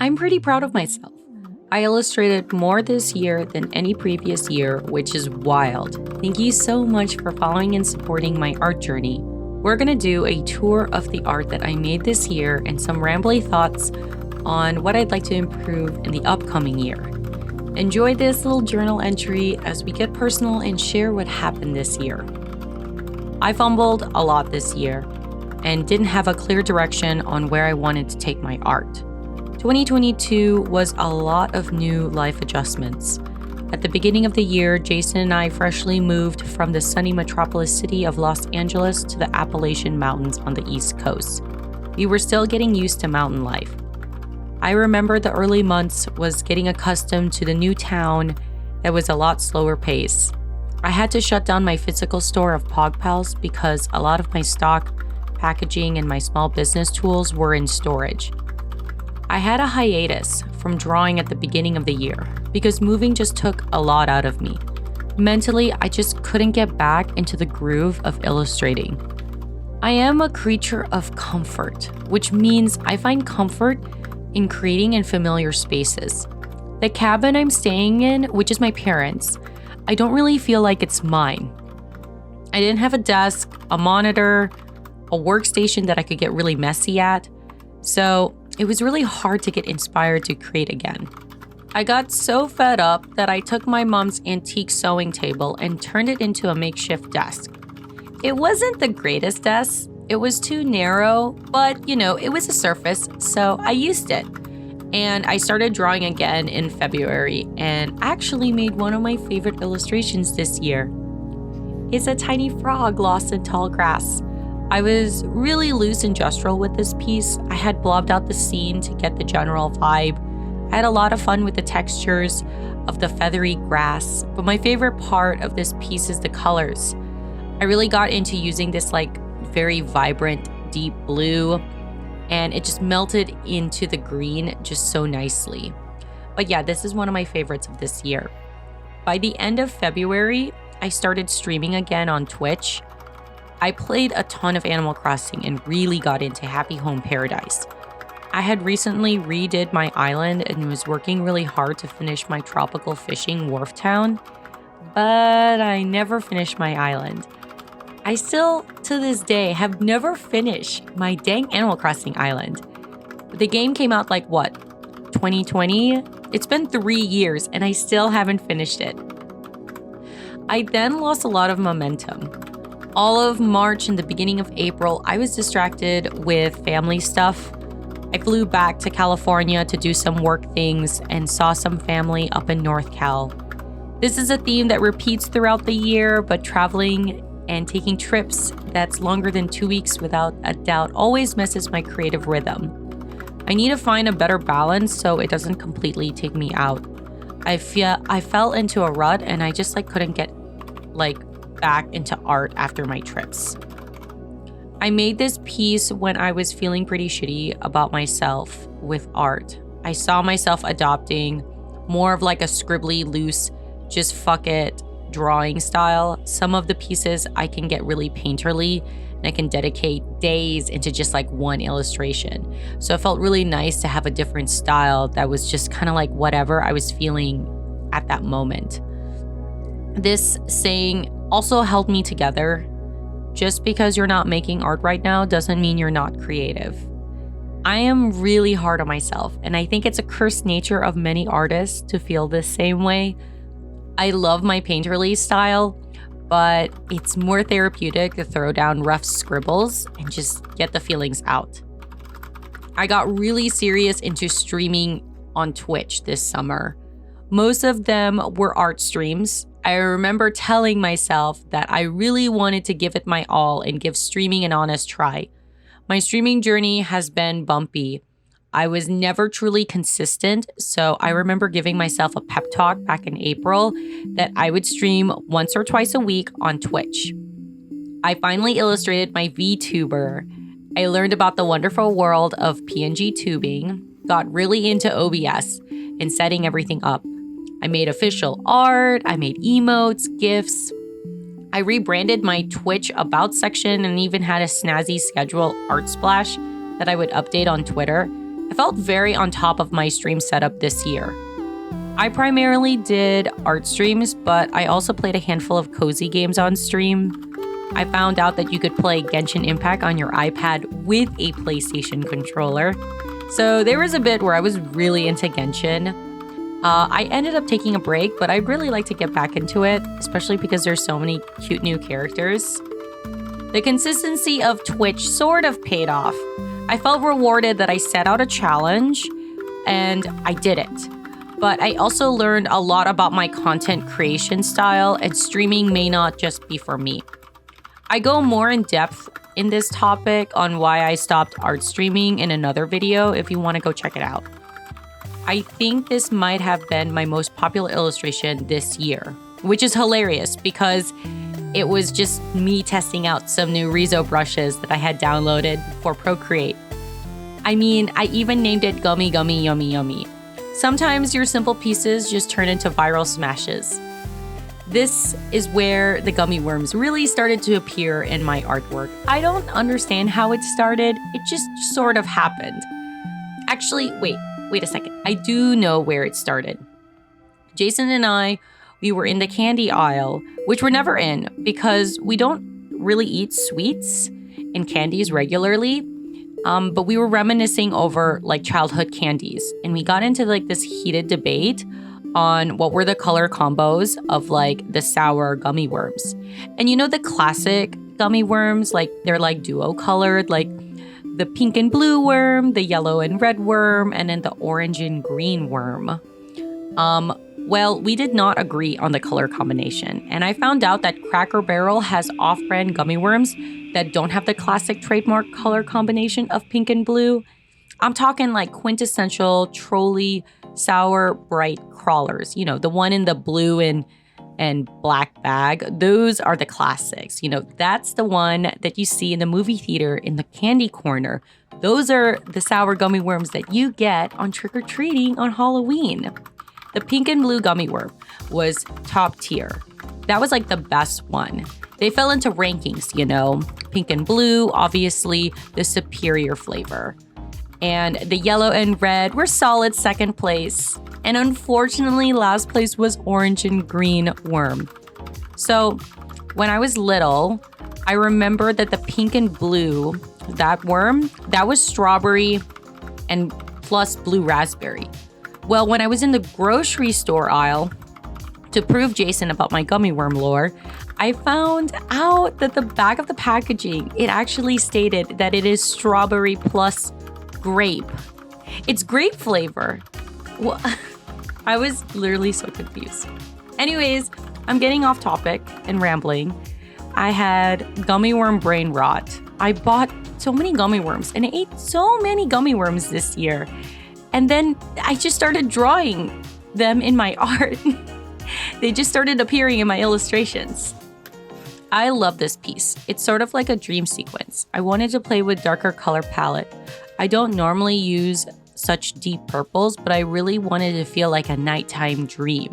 I'm pretty proud of myself. I illustrated more this year than any previous year, which is wild. Thank you so much for following and supporting my art journey. We're gonna do a tour of the art that I made this year and some rambly thoughts on what I'd like to improve in the upcoming year. Enjoy this little journal entry as we get personal and share what happened this year. I fumbled a lot this year and didn't have a clear direction on where I wanted to take my art. 2022 was a lot of new life adjustments. At the beginning of the year, Jason and I freshly moved from the sunny metropolis city of Los Angeles to the Appalachian Mountains on the East Coast. We were still getting used to mountain life. I remember the early months was getting accustomed to the new town that was a lot slower pace. I had to shut down my physical store of PogPals because a lot of my stock, packaging, and my small business tools were in storage. I had a hiatus from drawing at the beginning of the year because moving just took a lot out of me. Mentally, I just couldn't get back into the groove of illustrating. I am a creature of comfort, which means I find comfort in creating in familiar spaces. The cabin I'm staying in, which is my parents', I don't really feel like it's mine. I didn't have a desk, a monitor, a workstation that I could get really messy at, so it was really hard to get inspired to create again. I got so fed up that I took my mom's antique sewing table and turned it into a makeshift desk. It wasn't the greatest desk. It was too narrow, but it was a surface, so I used it. And I started drawing again in February and actually made one of my favorite illustrations this year. It's a tiny frog lost in tall grass. I was really loose and gestural with this piece. I had blobbed out the scene to get the general vibe. I had a lot of fun with the textures of the feathery grass, but my favorite part of this piece is the colors. I really got into using this very vibrant, deep blue, and it just melted into the green just so nicely. But yeah, this is one of my favorites of this year. By the end of February, I started streaming again on Twitch. I played a ton of Animal Crossing and really got into Happy Home Paradise. I had recently redid my island and was working really hard to finish my tropical fishing wharf town, but I never finished my island. I still, to this day, have never finished my dang Animal Crossing island. The game came out 2020? It's been 3 years and I still haven't finished it. I then lost a lot of momentum. All of March and the beginning of April, I was distracted with family stuff. I flew back to California to do some work things and saw some family up in North Cal. This is a theme that repeats throughout the year, but traveling and taking trips that's longer than 2 weeks without a doubt always messes my creative rhythm. I need to find a better balance so it doesn't completely take me out. I fell into a rut and I just couldn't get back into art after my trips. I made this piece when I was feeling pretty shitty about myself with art. I saw myself adopting more of a Scribbly Loose, just fuck it drawing style. Some of the pieces I can get really painterly and I can dedicate days into just one illustration. So it felt really nice to have a different style that was just kind of whatever I was feeling at that moment. This saying also held me together. Just because you're not making art right now doesn't mean you're not creative. I am really hard on myself, and I think it's a cursed nature of many artists to feel this same way. I love my painterly style, but it's more therapeutic to throw down rough scribbles and just get the feelings out. I got really serious into streaming on Twitch this summer. Most of them were art streams. I remember telling myself that I really wanted to give it my all and give streaming an honest try. My streaming journey has been bumpy. I was never truly consistent, so I remember giving myself a pep talk back in April that I would stream once or twice a week on Twitch. I finally illustrated my VTuber. I learned about the wonderful world of PNG tubing, got really into OBS and setting everything up. I made official art, I made emotes, GIFs. I rebranded my Twitch About section and even had a snazzy schedule art splash that I would update on Twitter. I felt very on top of my stream setup this year. I primarily did art streams, but I also played a handful of cozy games on stream. I found out that you could play Genshin Impact on your iPad with a PlayStation controller. So there was a bit where I was really into Genshin. I ended up taking a break, but I'd really like to get back into it, especially because there's so many cute new characters. The consistency of Twitch sort of paid off. I felt rewarded that I set out a challenge, and I did it. But I also learned a lot about my content creation style, and streaming may not just be for me. I go more in depth in this topic on why I stopped art streaming in another video if you want to go check it out. I think this might have been my most popular illustration this year, which is hilarious because it was just me testing out some new Rizo brushes that I had downloaded for Procreate. I mean, I even named it Gummy Gummy Yummy Yummy. Sometimes your simple pieces just turn into viral smashes. This is where the gummy worms really started to appear in my artwork. I don't understand how it started, it just sort of happened. Actually, wait a second. I do know where it started. Jason and we were in the candy aisle, which we're never in because we don't really eat sweets and candies regularly. But we were reminiscing over like childhood candies, and we got into like this heated debate on what were the color combos of like the sour gummy worms. And you know the classic gummy worms, like they're like duo colored, like the pink and blue worm, the yellow and red worm, and then the orange and green worm. Well, we did not agree on the color combination, and I found out that Cracker Barrel has off-brand gummy worms that don't have the classic trademark color combination of pink and blue. I'm talking like quintessential trolley sour bright crawlers, you know, the one in the blue and black bag. Those are the classics. You know, that's the one that you see in the movie theater in the candy corner. Those are the sour gummy worms that you get on trick-or-treating on Halloween. The pink and blue gummy worm was top tier. That was like the best one. They fell into rankings, you know. Pink and blue, obviously the superior flavor. And the yellow and red were solid second place. And unfortunately, last place was orange and green worm. So when I was little, I remember that the pink and blue, that worm, that was strawberry and plus blue raspberry. Well, when I was in the grocery store aisle, to prove Jason about my gummy worm lore, I found out that the back of the packaging, it actually stated that it is strawberry plus grape. It's grape flavor. Well, I was literally so confused. Anyways, I'm getting off topic and rambling. I had gummy worm brain rot. I bought so many gummy worms and I ate so many gummy worms this year. And then I just started drawing them in my art. They just started appearing in my illustrations. I love this piece. It's sort of like a dream sequence. I wanted to play with darker color palette. I don't normally use such deep purples, but I really wanted to feel like a nighttime dream.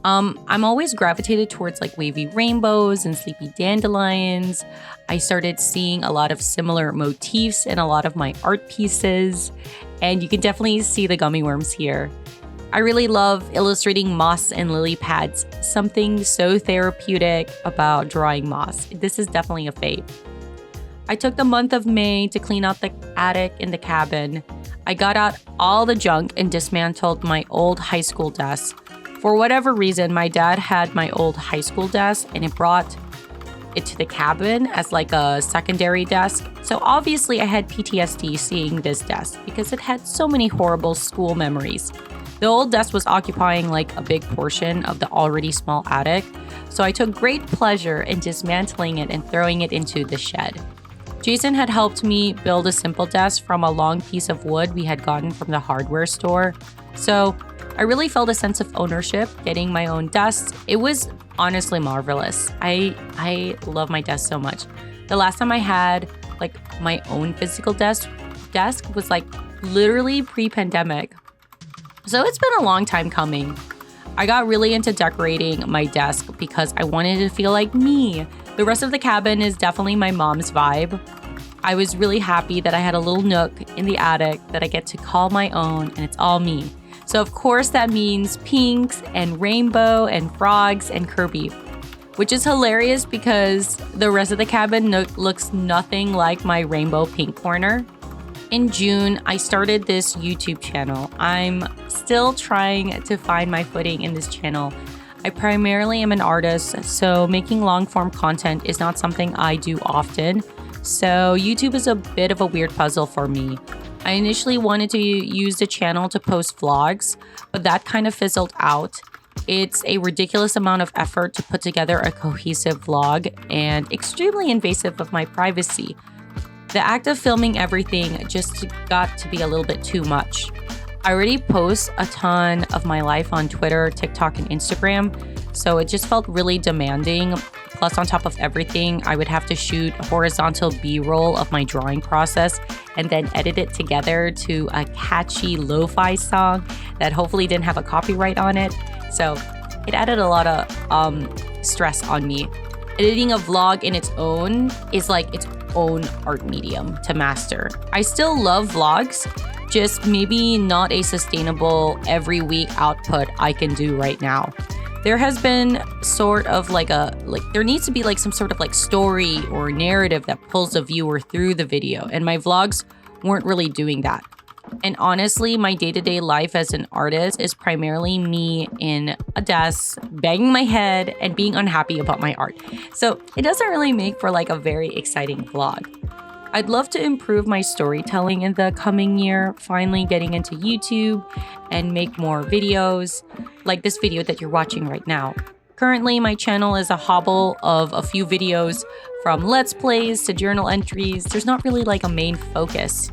I'm always gravitated towards like wavy rainbows and sleepy dandelions. I started seeing a lot of similar motifs in a lot of my art pieces, and you can definitely see the gummy worms here. I really love illustrating moss and lily pads, something so therapeutic about drawing moss. This is definitely a fave. I took the month of May to clean out the attic in the cabin. I got out all the junk and dismantled my old high school desk. For whatever reason, my dad had my old high school desk and it brought it to the cabin as like a secondary desk. So obviously I had PTSD seeing this desk because it had so many horrible school memories. The old desk was occupying like a big portion of the already small attic, so I took great pleasure in dismantling it and throwing it into the shed. Jason had helped me build a simple desk from a long piece of wood we had gotten from the hardware store, so I really felt a sense of ownership getting my own desk. It was honestly marvelous. I love my desk so much. The last time I had like my own physical desk was like literally pre-pandemic. So it's been a long time coming. I got really into decorating my desk because I wanted to feel like me. The rest of the cabin is definitely my mom's vibe. I was really happy that I had a little nook in the attic that I get to call my own, and it's all me. So of course that means pinks and rainbow and frogs and Kirby, which is hilarious because the rest of the cabin looks nothing like my rainbow pink corner. In June, I started this YouTube channel. I'm still trying to find my footing in this channel. I primarily am an artist, so making long-form content is not something I do often. So YouTube is a bit of a weird puzzle for me. I initially wanted to use the channel to post vlogs, but that kind of fizzled out. It's a ridiculous amount of effort to put together a cohesive vlog and extremely invasive of my privacy. The act of filming everything just got to be a little bit too much. I already post a ton of my life on Twitter, TikTok, and Instagram, so it just felt really demanding. Plus, on top of everything, I would have to shoot horizontal B-roll of my drawing process and then edit it together to a catchy lo-fi song that hopefully didn't have a copyright on it. So it added a lot of stress on me. Editing a vlog in its own is like its own art medium to master. I still love vlogs, just maybe not a sustainable every week output I can do right now. There has been sort of there needs to be like some sort of like story or narrative that pulls the viewer through the video, and my vlogs weren't really doing that. And honestly, my day-to-day life as an artist is primarily me in a desk, banging my head and being unhappy about my art. So it doesn't really make for like a very exciting vlog. I'd love to improve my storytelling in the coming year, finally getting into YouTube and make more videos like this video that you're watching right now. Currently, my channel is a hobble of a few videos from Let's Plays to journal entries. There's not really like a main focus.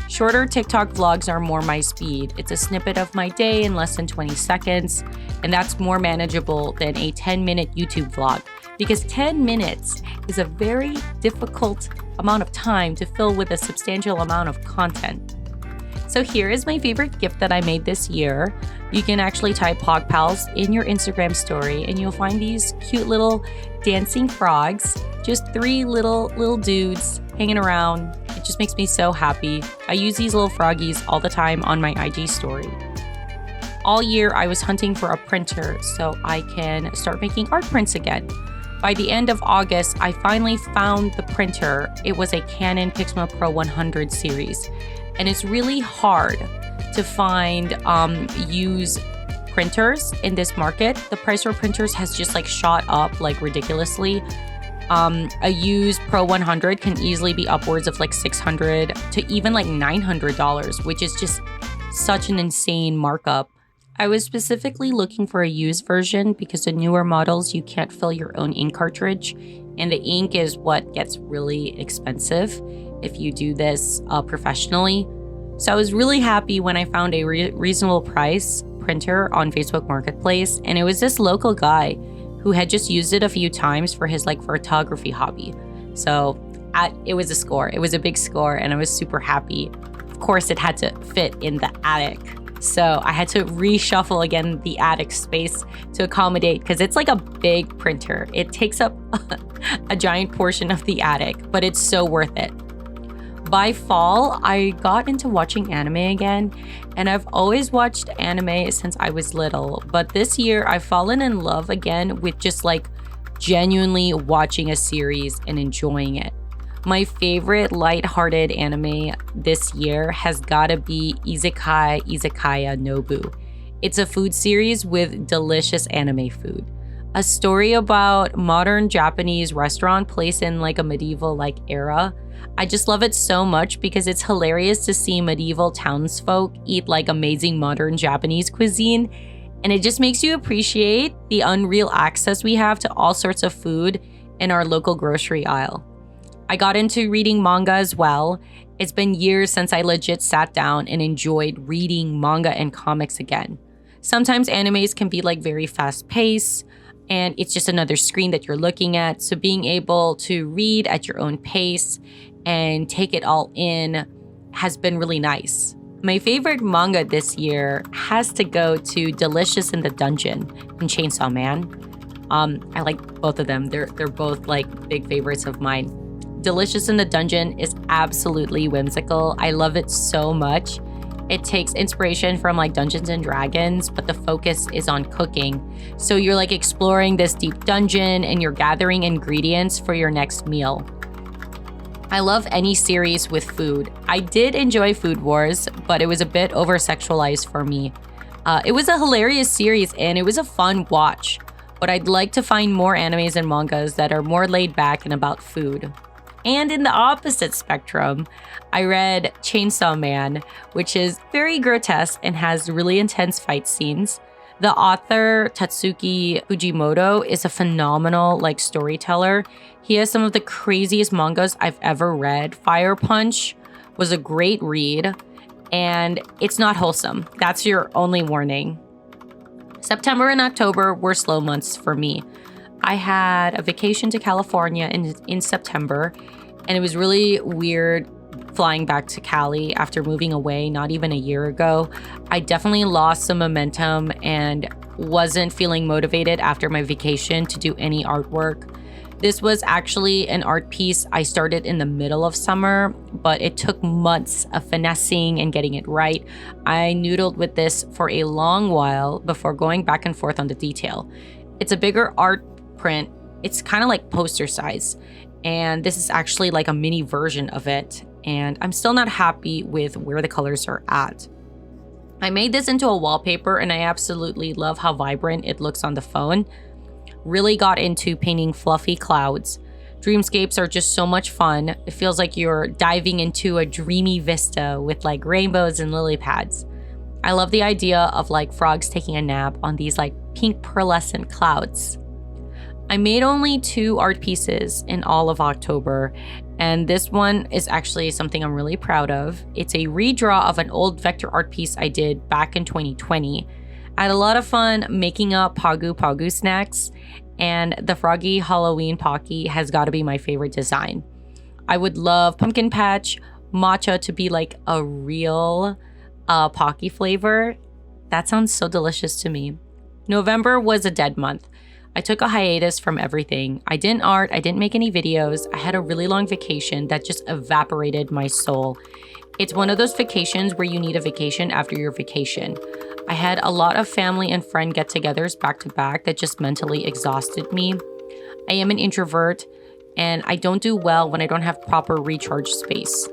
Shorter TikTok vlogs are more my speed. It's a snippet of my day in less than 20 seconds, and that's more manageable than a 10-minute YouTube vlog because 10 minutes is a very difficult amount of time to fill with a substantial amount of content. So here is my favorite gift that I made this year. You can actually type Pog Pals in your Instagram story and you'll find these cute little dancing frogs, just 3 little dudes hanging around. It just makes me so happy. I use these little froggies all the time on my IG story. All year I was hunting for a printer so I can start making art prints again. By the end of August, I finally found the printer. It was a Canon Pixma Pro 100 series. And it's really hard to find used printers in this market. The price for printers has just like shot up like ridiculously. A used Pro 100 can easily be upwards of like $600 to even like $900, which is just such an insane markup. I was specifically looking for a used version because the newer models you can't fill your own ink cartridge, and the ink is what gets really expensive if you do this professionally. So I was really happy when I found a reasonable price printer on Facebook Marketplace, and it was this local guy who had just used it a few times for his like photography hobby. So it was a score. It was a big score, and I was super happy. Of course, it had to fit in the attic. So I had to reshuffle again the attic space to accommodate because it's like a big printer. It takes up a giant portion of the attic, but it's so worth it. By fall, I got into watching anime again, and I've always watched anime since I was little, but this year I've fallen in love again with just like genuinely watching a series and enjoying it. My favorite lighthearted anime this year has gotta be Izakaya Nobu. It's a food series with delicious anime food. A story about modern Japanese restaurant placed in like a medieval like era. I just love it so much because it's hilarious to see medieval townsfolk eat like amazing modern Japanese cuisine, and it just makes you appreciate the unreal access we have to all sorts of food in our local grocery aisle. I got into reading manga as well. It's been years since I legit sat down and enjoyed reading manga and comics again. Sometimes animes can be like very fast paced, and it's just another screen that you're looking at. So being able to read at your own pace and take it all in has been really nice. My favorite manga this year has to go to Delicious in the Dungeon and Chainsaw Man. I like both of them. They're both like big favorites of mine. Delicious in the Dungeon is absolutely whimsical. I love it so much. It takes inspiration from like Dungeons and Dragons, but the focus is on cooking. So you're like exploring this deep dungeon and you're gathering ingredients for your next meal. I love any series with food. I did enjoy Food Wars, but it was a bit over-sexualized for me. It was a hilarious series and it was a fun watch, but I'd like to find more animes and mangas that are more laid back and about food. And in the opposite spectrum, I read Chainsaw Man, which is very grotesque and has really intense fight scenes. The author, Tatsuki Fujimoto, is a phenomenal storyteller. He has some of the craziest mangas I've ever read. Fire Punch was a great read, and it's not wholesome. That's your only warning. September and October were slow months for me. I had a vacation to California in September, and it was really weird flying back to Cali after moving away not even a year ago. I definitely lost some momentum and wasn't feeling motivated after my vacation to do any artwork. This was actually an art piece I started in the middle of summer, but it took months of finessing and getting it right. I noodled with this for a long while before going back and forth on the detail. It's a bigger art print. It's kind of like poster size. And this is actually like a mini version of it. And I'm still not happy with where the colors are at. I made this into a wallpaper and I absolutely love how vibrant it looks on the phone. Really got into painting fluffy clouds. Dreamscapes are just so much fun. It feels like you're diving into a dreamy vista with like rainbows and lily pads. I love the idea of like frogs taking a nap on these like pink pearlescent clouds. I made only 2 art pieces in all of October, and this one is actually something I'm really proud of. It's a redraw of an old vector art piece I did back in 2020. I had a lot of fun making up Pagu Pagu snacks, and the Froggy Halloween Pocky has got to be my favorite design. I would love pumpkin patch matcha to be like a real Pocky flavor. That sounds so delicious to me. November was a dead month. I took a hiatus from everything. I didn't art, I didn't make any videos. I had a really long vacation that just evaporated my soul. It's one of those vacations where you need a vacation after your vacation. I had a lot of family and friend get-togethers back to back that just mentally exhausted me. I am an introvert and I don't do well when I don't have proper recharge space.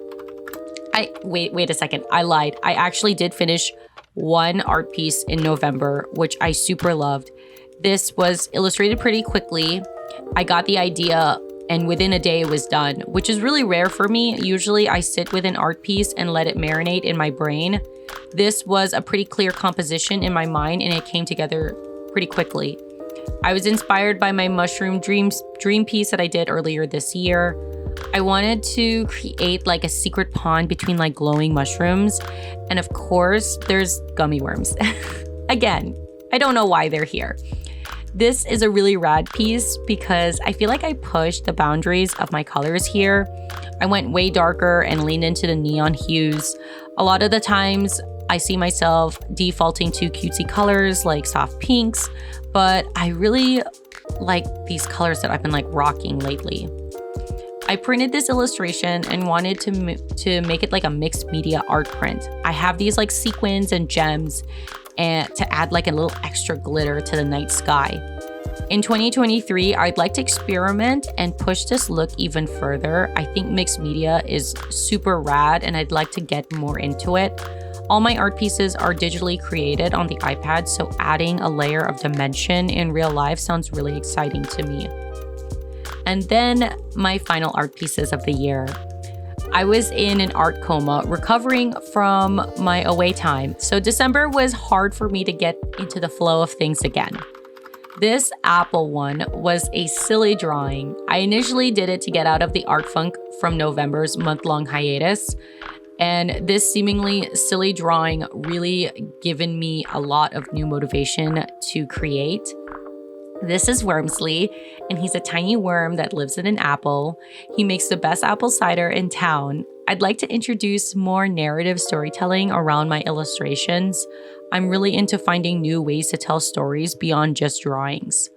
Wait a second, I lied. I actually did finish one art piece in November, which I super loved. This was illustrated pretty quickly. I got the idea and within a day it was done, which is really rare for me. Usually I sit with an art piece and let it marinate in my brain. This was a pretty clear composition in my mind and it came together pretty quickly. I was inspired by my mushroom dream piece that I did earlier this year. I wanted to create like a secret pond between like glowing mushrooms. And of course, there's gummy worms. Again, I don't know why they're here. This is a really rad piece because I feel like I pushed the boundaries of my colors here. I went way darker and leaned into the neon hues. A lot of the times I see myself defaulting to cutesy colors like soft pinks, but I really like these colors that I've been like rocking lately. I printed this illustration and wanted to make it like a mixed media art print. I have these like sequins and gems and to add like a little extra glitter to the night sky. In 2023, I'd like to experiment and push this look even further. I think mixed media is super rad and I'd like to get more into it. All my art pieces are digitally created on the iPad, so adding a layer of dimension in real life sounds really exciting to me. And then my final art pieces of the year. I was in an art coma recovering from my away time, so December was hard for me to get into the flow of things again. This apple one was a silly drawing. I initially did it to get out of the art funk from November's month-long hiatus, and this seemingly silly drawing really given me a lot of new motivation to create. This is Wormsley, and he's a tiny worm that lives in an apple. He makes the best apple cider in town. I'd like to introduce more narrative storytelling around my illustrations. I'm really into finding new ways to tell stories beyond just drawings.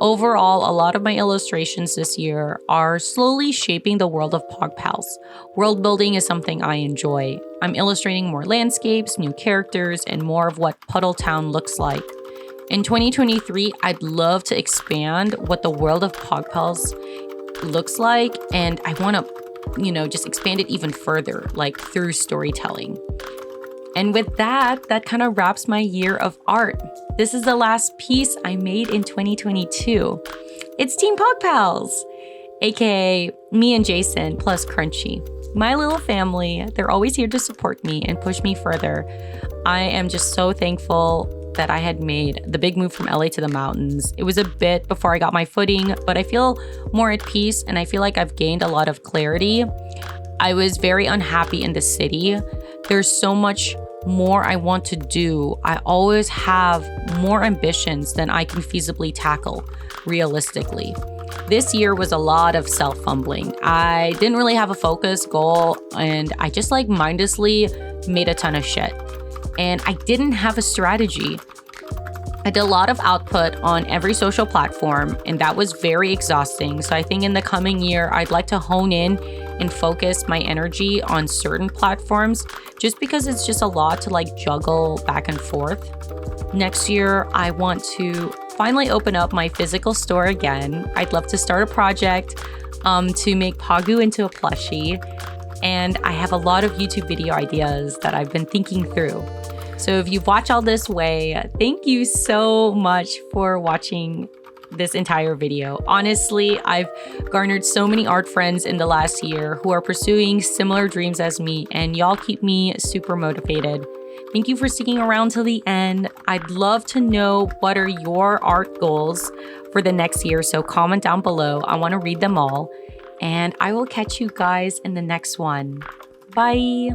Overall, a lot of my illustrations this year are slowly shaping the world of Pog Pals. World building is something I enjoy. I'm illustrating more landscapes, new characters, and more of what Puddle Town looks like. In 2023, I'd love to expand what the world of Pog Pals looks like, and I want to, just expand it even further, like through storytelling. And with that kind of wraps my year of art. This is the last piece I made in 2022. It's Team Pog Pals, aka me and Jason plus Crunchy. My little family, they're always here to support me and push me further. I am just so thankful that I had made the big move from LA to the mountains. It was a bit before I got my footing, but I feel more at peace and I feel like I've gained a lot of clarity. I was very unhappy in the city. There's so much more I want to do. I always have more ambitions than I can feasibly tackle realistically. This year was a lot of self-fumbling. I didn't really have a focus goal and I just mindlessly made a ton of shit. And I didn't have a strategy. I did a lot of output on every social platform, and that was very exhausting. So I think in the coming year, I'd like to hone in and focus my energy on certain platforms just because it's just a lot to juggle back and forth. Next year, I want to finally open up my physical store again. I'd love to start a project to make Pagu into a plushie. And I have a lot of YouTube video ideas that I've been thinking through. So if you've watched all this way, thank you so much for watching this entire video. Honestly, I've garnered so many art friends in the last year who are pursuing similar dreams as me, and y'all keep me super motivated. Thank you for sticking around till the end. I'd love to know what are your art goals for the next year, so comment down below. I want to read them all, and I will catch you guys in the next one. Bye!